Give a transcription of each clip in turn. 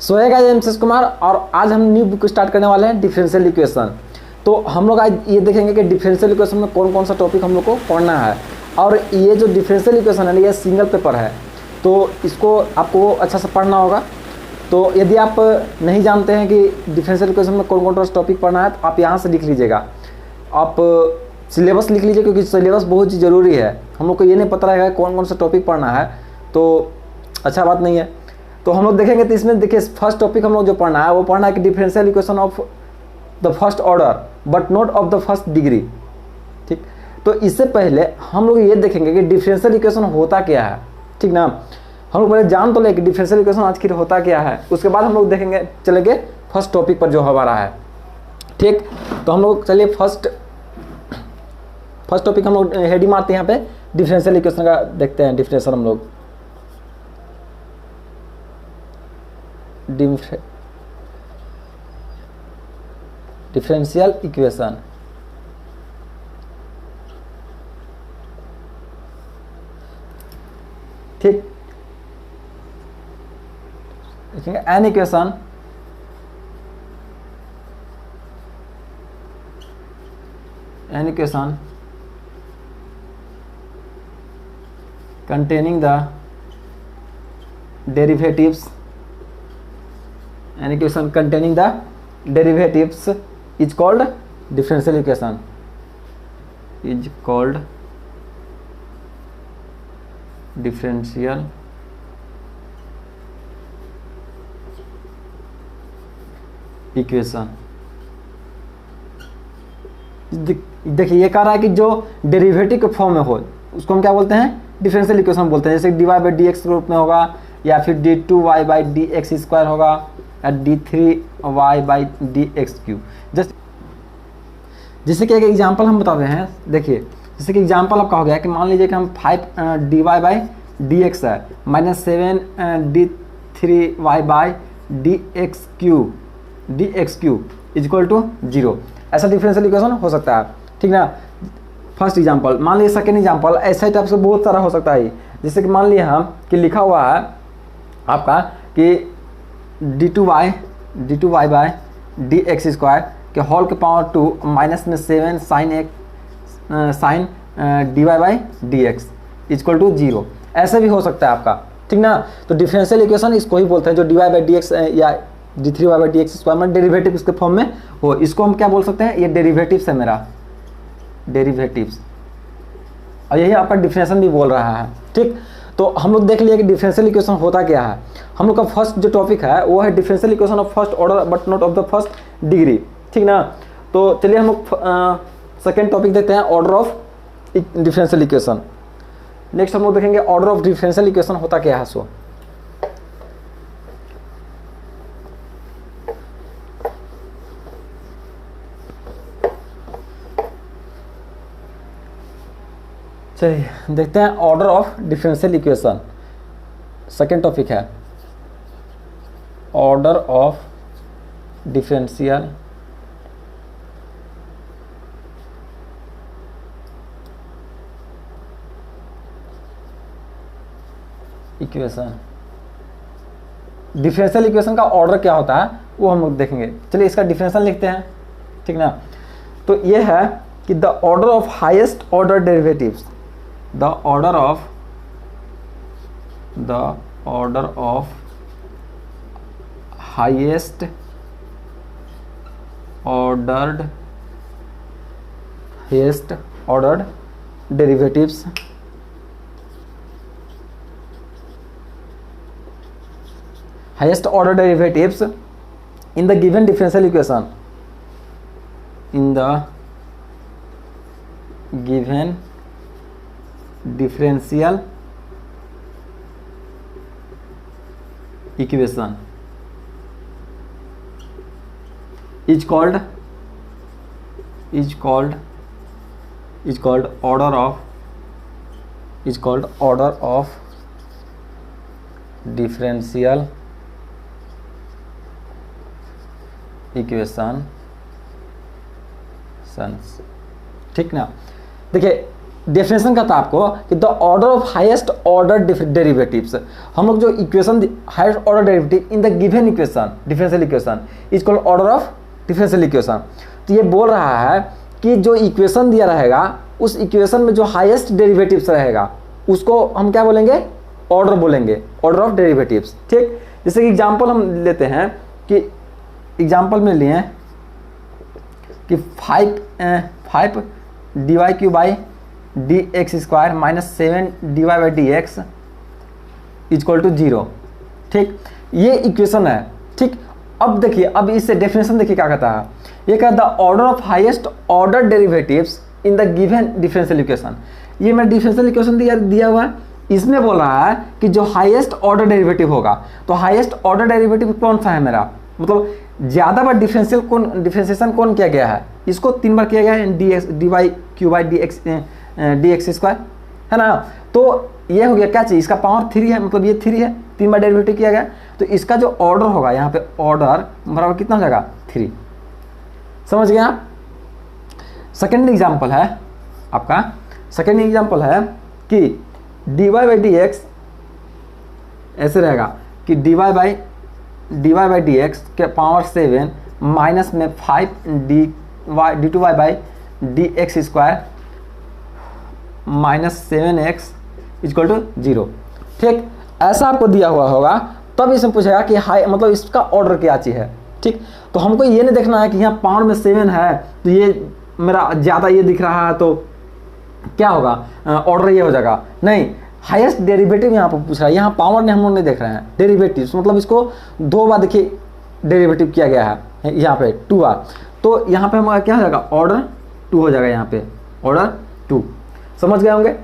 सो है guys, M Kumar और आज हम न्यू बुक स्टार्ट करने वाले हैं डिफरेंशियल इक्वेशन। तो हम लोग आज ये देखेंगे कि डिफरेंशियल इक्वेशन में कौन कौन सा टॉपिक हम लोग को पढ़ना है। और ये जो डिफरेंशियल इक्वेशन है ये सिंगल पेपर है, तो इसको आपको अच्छा से पढ़ना होगा। तो यदि आप नहीं जानते हैं कि डिफरेंशियल इक्वेशन में कौन कौन सा टॉपिक पढ़ना है तो आप यहाँ से लिख लीजिएगा, आप सिलेबस लिख लीजिए, क्योंकि सिलेबस बहुत ही ज़रूरी है। हम लोग को ये नहीं पता रहेगा कौन कौन सा टॉपिक पढ़ना है तो अच्छा बात नहीं है। तो हम लोग देखेंगे, तो इसमें देखिए फर्स्ट टॉपिक हम लोग जो पढ़ना है वो पढ़ना है कि differential equation of the first order but not of the first degree. ठीक, तो इससे पहले हम लोग ये देखेंगे कि डिफरेंशियल इक्वेशन होता क्या है। ठीक ना, हम लोग पहले जान तो ले कि डिफरेंशियल इक्वेशन आखिर होता क्या है, उसके बाद हम लोग देखेंगे चलेंगे फर्स्ट टॉपिक पर जो हमारा है। ठीक, तो हम लोग चलिए फर्स्ट टॉपिक हम लोग हेडी मारते हैं यहाँ पे, डिफरेंशियल इक्वेशन का देखते हैं। डिफरेंशियल हम लोग डिफरेंशियल इक्वेशन। ठीक, देखेंगे an equation containing the derivatives, an equation containing the derivatives is called differential equation, is called differential equation। देखिए ये कह रहा है कि जो डेरिवेटिव के फॉर्म में हो उसको हम क्या बोलते हैं, डिफरेंशियल इक्वेशन बोलते हैं। जैसे D Y by D X रूप में होगा, या फिर D two Y by D X square होगा, या D three Y by D X cube. जैसे कि एक एग्जाम्पल हम बताते हैं, देखिए जैसे कि एग्जाम्पल आपका हो गया कि मान लीजिए कि हम 5 D Y by D X है minus 7 D three Y by D X cube is equal to 0। ऐसा डिफरेंशियल इक्वेशन हो सकता है। ठीक ना, फर्स्ट एग्जांपल। मान लीजिए सेकेंड एग्जांपल ऐसा ही टाइप से बहुत सारा हो सकता है। जैसे कि मान लिया हम कि लिखा हुआ है आपका कि D two Y by D X square के होल के पावर 2 माइनस में 7 sine D Y by D X equal to 0। ऐसे भी हो सकता है आपका। ठीक ना, तो डिफरेंशियल इक्वेशन इसको ही बोलते हैं जो D Y by D X या D three Y by D X square में डेरिवेटिव इसके फॉर्म में हो, इसको हम क्या बोल सकते हैं, ये डेरिवेटिव्स है मेरा, डेरिवेटिव्स। और यही आपका डिफरेंशियल भी बोल रहा है। ठीक, तो हम लोग देख लिए कि डिफरेंशियल इक्वेशन होता क्या है। हम लोग का फर्स्ट जो टॉपिक है वो है differential equation of first order but not of the first degree. ठीक ना, तो चलिए हम लोग सेकेंड टॉपिक देखते हैं, order of differential equation. Next हम लोग देखेंगे ऑर्डर ऑफ डिफरेंशियल इक्वेशन होता क्या है। सो चलिए देखते हैं order of differential equation. Second topic है order of differential equation. Differential equation का ऑर्डर क्या होता है वो हम लोग देखेंगे। चलिए इसका डिफरेंशियल लिखते हैं। ठीक ना, तो ये है कि the order of highest order derivatives, the order of highest ordered derivatives in the given differential equation, in the given differential equation is called order of differential equation। ठीक ना, देखिए डेफिनेशन का था आपको कि the order of highest order derivatives, हम लोग जो equation highest order derivative in the given equation differential equation is called order of differential equation. तो ये बोल रहा है कि जो इक्वेशन दिया रहेगा उस इक्वेशन में जो हाईएस्ट डेरिवेटिव्स रहेगा उसको हम क्या बोलेंगे, ऑर्डर बोलेंगे, ऑर्डर ऑफ डेरिवेटिव्स। ठीक, जैसे कि एग्जांपल हम लेते हैं कि एग्जांपल में लिए कि 5 dy cube by D X square minus 7 dy by D X equal to 0। ठीक, ये इक्वेशन है। ठीक, अब देखिए, अब इससे डेफिनेशन देखिए क्या कहता है, ये कहता है the order of highest order derivatives in the given differential equation. ये मेरा डिफरेंशियल इक्वेशन दिया हुआ है, इसमें बोल रहा है कि जो हाईएस्ट ऑर्डर डेरिवेटिव होगा, तो हाईएस्ट ऑर्डर डेरिवेटिव कौन सा है मेरा, मतलब ज़्यादा बार डिफरेंशिएशन कौन किया गया है, इसको 3 बार किया गया है, D Y cube by D X square, है ना। तो ये हो गया क्या चीज़, इसका पावर 3 है, मतलब ये 3 है, 3 बार डेरिवेटिव किया गया, तो इसका जो ऑर्डर होगा यहाँ पे ऑर्डर बराबर कितना हो जाएगा 3। समझ गए आप। सेकेंड एग्जाम्पल है आपका, सेकेंड एग्जाम्पल है कि dy बाई डी एक्स ऐसे रहेगा कि dy बाई डी एक्स के पावर 7 माइनस में 5 D two Y by D X square minus 7x equal to 0। ठीक, ऐसा आपको दिया हुआ होगा, तब इसमें पूछेगा कि हाई मतलब इसका ऑर्डर क्या चीज़ है। ठीक, तो हमको ये नहीं देखना है कि यहाँ पावर में 7 है तो ये मेरा ज़्यादा ये दिख रहा है तो क्या होगा, ऑर्डर ये हो जाएगा, नहीं। हाईएस्ट डेरिवेटिव यहाँ पर पूछ रहा है, यहाँ पावर ने हम लोग नहीं देख रहे हैं, डेरिवेटिव्स मतलब इसको 2 बार देखिए डेरिवेटिव किया गया है यहाँ पे 2 बार, तो यहाँ पे हमारा क्या हो जाएगा, ऑर्डर 2 हो जाएगा, यहाँ पे ऑर्डर 2। समझ गए होंगे।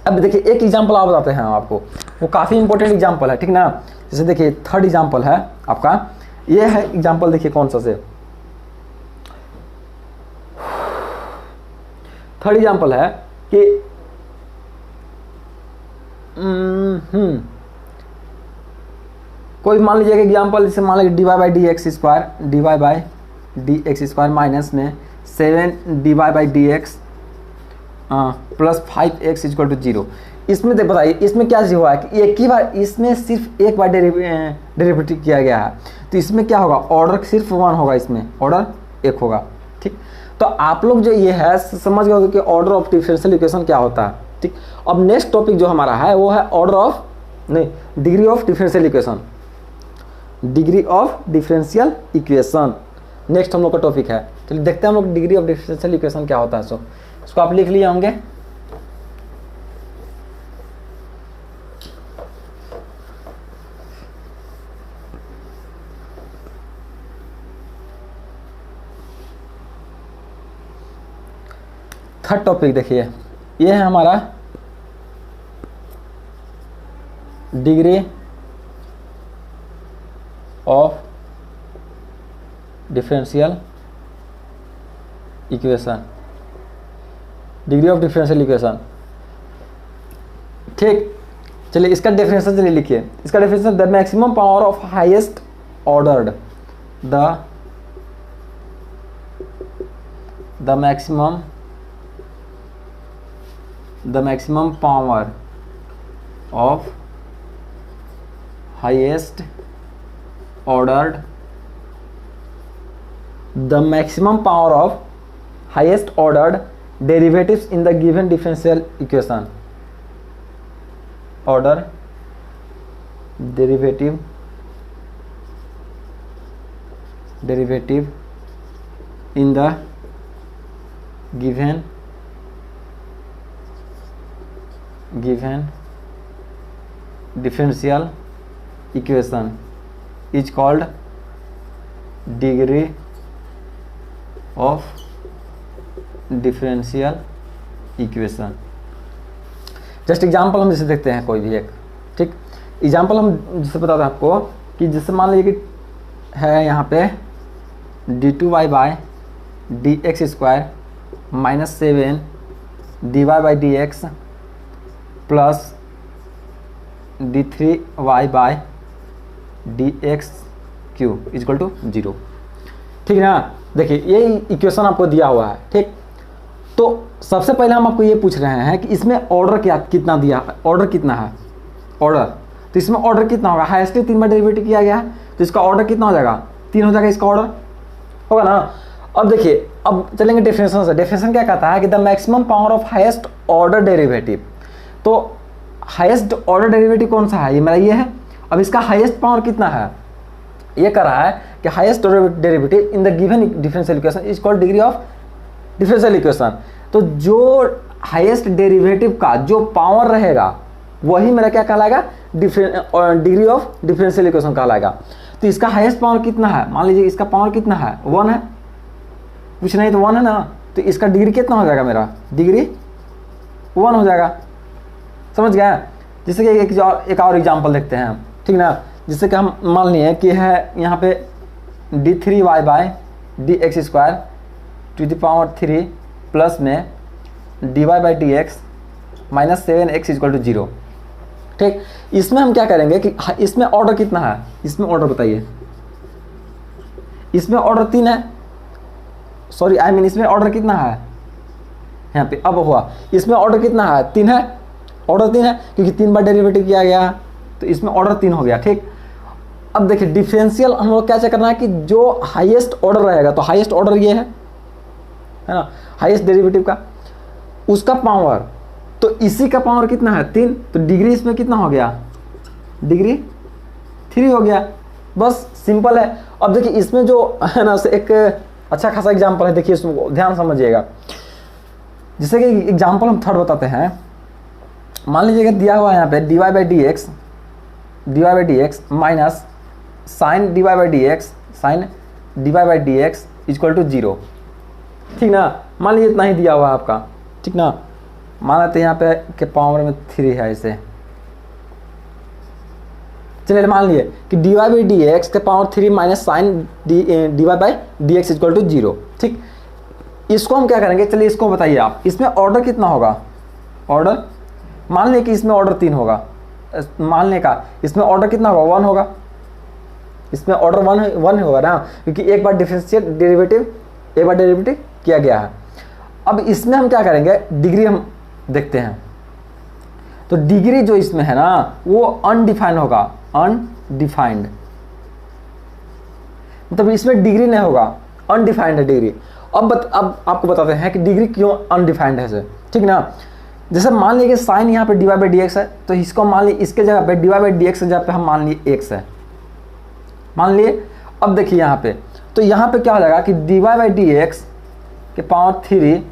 अब देखिए एक एग्जाम्पल आप बताते हैं आपको, वो काफ़ी इंपॉर्टेंट एग्जाम्पल है, ठीक ना। जैसे देखिए थर्ड एग्जाम्पल है आपका, ये है एग्जाम्पल, देखिए कौन सा से थर्ड एग्जाम्पल है कि कोई मान लीजिए एग्जाम्पल, जैसे मान लीजिए D Y by D X square minus में 7 dy by D X plus 5x equal to 0। इसमें देख बताइए इसमें क्या हुआ है कि एक ही बार, इसमें सिर्फ एक बार डेरिवेटिव किया गया है, तो इसमें क्या होगा, ऑर्डर सिर्फ 1 होगा, इसमें ऑर्डर 1 होगा। ठीक, तो आप लोग जो ये है समझ गए कि ऑर्डर ऑफ डिफरेंशियल इक्वेशन क्या होता है। ठीक, अब नेक्स्ट टॉपिक जो हमारा है वो है order of degree of differential equation, degree of differential equation next हम लोग का टॉपिक है। चलिए देखते हैं हम लोग डिग्री ऑफ डिफरेंशियल इक्वेशन क्या होता है। सो इसको आप लिख लिए होंगे। थर्ड टॉपिक देखिए, ये है हमारा degree of differential equation, degree of differential equation. ठीक, चलिए इसका डेफिनेशन चलिए लिखिए। इसका definition, the maximum power of highest ordered, the maximum power of highest ordered, the maximum power of highest ordered derivatives in the given differential equation, order derivative in the given differential equation is called degree of differential equation। Just example हम जैसे देखते हैं कोई भी एक, ठीक, example हम जैसे बताते हैं आपको कि जैसे मान लीजिए कि है यहाँ पे d2y by D X square minus 7 dy by D X plus d3y by D X cube equal to 0। ठीक है ना। देखिए ये इक्वेशन आपको दिया हुआ है। ठीक, तो सबसे पहले हम आपको ये पूछ रहे हैं कि इसमें ऑर्डर कितना दिया, ऑर्डर कितना है, ऑर्डर, तो इसमें ऑर्डर कितना होगा, हाईएस्ट 3 बार डेरिवेटिव किया गया है तो इसका ऑर्डर कितना हो जाएगा, 3 हो जाएगा इसका ऑर्डर, होगा ना। अब देखिए, अब चलेंगे डेफिनेशन से। डेफिनेशन क्या कहता है कि the maximum power of highest order derivative, तो हाईएस्ट ऑर्डर डेरिवेटिव कौन सा है, ये मेरा ये है। अब इसका हाईएस्ट पावर कितना है, ये कह रहा है कि highest order derivative in the given differential equation is called degree of differential equation. तो जो हाईएस्ट डेरिवेटिव का जो पावर रहेगा वही मेरा क्या कहलाएगा, डिग्री ऑफ डिफरेंशियल इक्वेशन कहलाएगा। तो इसका हाईएस्ट पावर कितना है, मान लीजिए इसका पावर कितना है, 1 है, कुछ नहीं तो 1 है ना, तो इसका डिग्री कितना हो जाएगा, मेरा डिग्री 1 हो जाएगा। समझ गया। जैसे कि एक और एग्जांपल देखते हैं, ठीक ना। जैसे कि हम मान लिए कि है यहाँ पे d3y by dx² to the power 3 plus में dy by dx minus 7x equal to 0। ठीक, इसमें हम क्या करेंगे कि इसमें ऑर्डर कितना है, इसमें ऑर्डर बताइए, इसमें ऑर्डर 3 है, सॉरी आई मीन इसमें ऑर्डर कितना है यहाँ पे, अब हुआ इसमें ऑर्डर कितना है, 3 है, ऑर्डर 3 है क्योंकि 3 बार डेरिवेटिव किया गया तो इसमें ऑर्डर 3 हो गया। ठीक, अब देखिए डिफरेंशियल हम लोग क्या चेक करना है कि जो हाईएस्ट ऑर्डर रहेगा, तो हाईएस्ट ऑर्डर ये है ना, हाईएस्ट डेरिवेटिव का, उसका पावर, तो इसी का पावर कितना है 3, तो डिग्री इसमें कितना हो गया, डिग्री 3 हो गया, बस सिंपल है। अब देखिए इसमें जो है ना एक अच्छा खासा एग्जाम्पल है, देखिए इसमें ध्यान समझिएगा। जैसे कि एग्जाम्पल हम थर्ड बताते हैं, मान लीजिएगा दिया हुआ है यहाँ पे dy by D X minus sine dy by D X equal to 0। ठीक ना, मान लीजिए इतना ही दिया हुआ है आपका, ठीक ना। मान लेते हैं यहाँ पे के पावर में 3 है इसे, चलिए मान लिए कि dy बाई डी एक्स के power 3 minus sine dy by D X equal to 0। ठीक, इसको हम क्या करेंगे, चलिए इसको बताइए आप, इसमें ऑर्डर कितना होगा, ऑर्डर मान लें कि इसमें ऑर्डर 3 होगा, मान लें का इसमें ऑर्डर कितना होगा, 1 होगा, इसमें ऑर्डर 1 होगा ना, क्योंकि एक बार डेरिवेटिव किया गया है। अब इसमें हम क्या करेंगे, डिग्री हम देखते हैं, तो डिग्री जो इसमें है ना वो अनडिफाइंड होगा, अनडिफाइंड, मतलब इसमें डिग्री नहीं होगा, अनडिफाइंड है डिग्री। अब आपको बताते हैं कि डिग्री क्यों अनडिफाइंड है, ठीक ना। जैसे मान लीजिए साइन यहाँ पे dy बाई डी एक्स है, तो इसको मान लीजिए इसके जगह पे dy बाई डी एक्स की जगह पे हम मान लिए x है, मान लिए। अब देखिए यहाँ पे, तो यहाँ पे क्या हो जाएगा कि dy बाई डी एक्स के पावर 3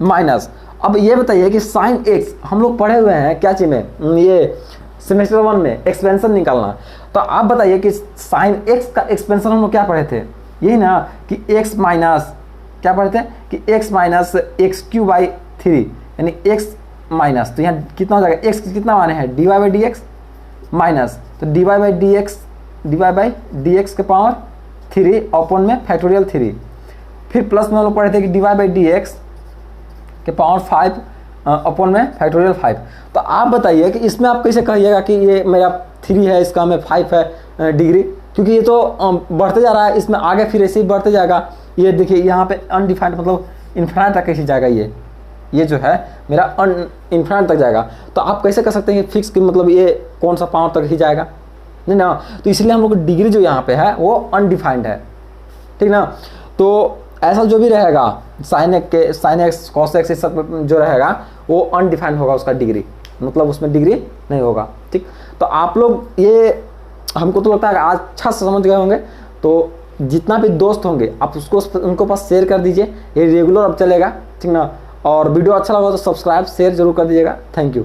माइनस, अब ये बताइए कि साइन x हम लोग पढ़े हुए हैं क्या चीज़ में, ये सेमेस्टर 1 में एक्सपेंशन निकालना। तो आप बताइए कि साइन x का एक्सपेंशन हम लोग क्या पढ़े थे, यही ना कि x माइनस क्या पढ़े थे कि x minus x Q by 3 यानी x माइनस, तो यहाँ कितना हो जाएगा, x कितना माने हैं dy by D X minus, तो dy बाई डी एक्स के पावर 3 अपॉन में फैक्टोरियल 3, फिर प्लस में हम लोग पढ़े थे कि dy बाई डी एक्स के पावर 5 अपॉन में फैक्टोरियल 5। तो आप बताइए कि इसमें आप कैसे कहिएगा कि ये मेरा 3 है, इसका में 5 है डिग्री, क्योंकि ये तो बढ़ते जा रहा है, इसमें आगे फिर ऐसे ही बढ़ते जाएगा। ये देखिए यहाँ पे अनडिफाइंड मतलब इन्फिनिट तक कैसे जाएगा, ये जो है मेरा इन्फिनिट तक जाएगा। तो आप कैसे कर सकते हैं फिक्स कि मतलब ये कौन सा पावर तक ही जाएगा, नहीं ना। तो इसलिए हम लोग डिग्री जो यहाँ पे है वो अनडिफाइंड है, ठीक ना। तो ऐसा जो भी रहेगा साइन एक्स कॉस एक्स सब जो रहेगा वो अनडिफाइंड होगा, उसका डिग्री मतलब उसमें डिग्री नहीं होगा। ठीक, तो आप लोग ये हमको तो लगता है आज अच्छा से समझ गए होंगे। तो जितना भी दोस्त होंगे आप उनको पास शेयर कर दीजिए, ये रेगुलर अब चलेगा, ठीक ना। और वीडियो अच्छा लगा तो सब्सक्राइब शेयर जरूर कर दीजिएगा। Thank you.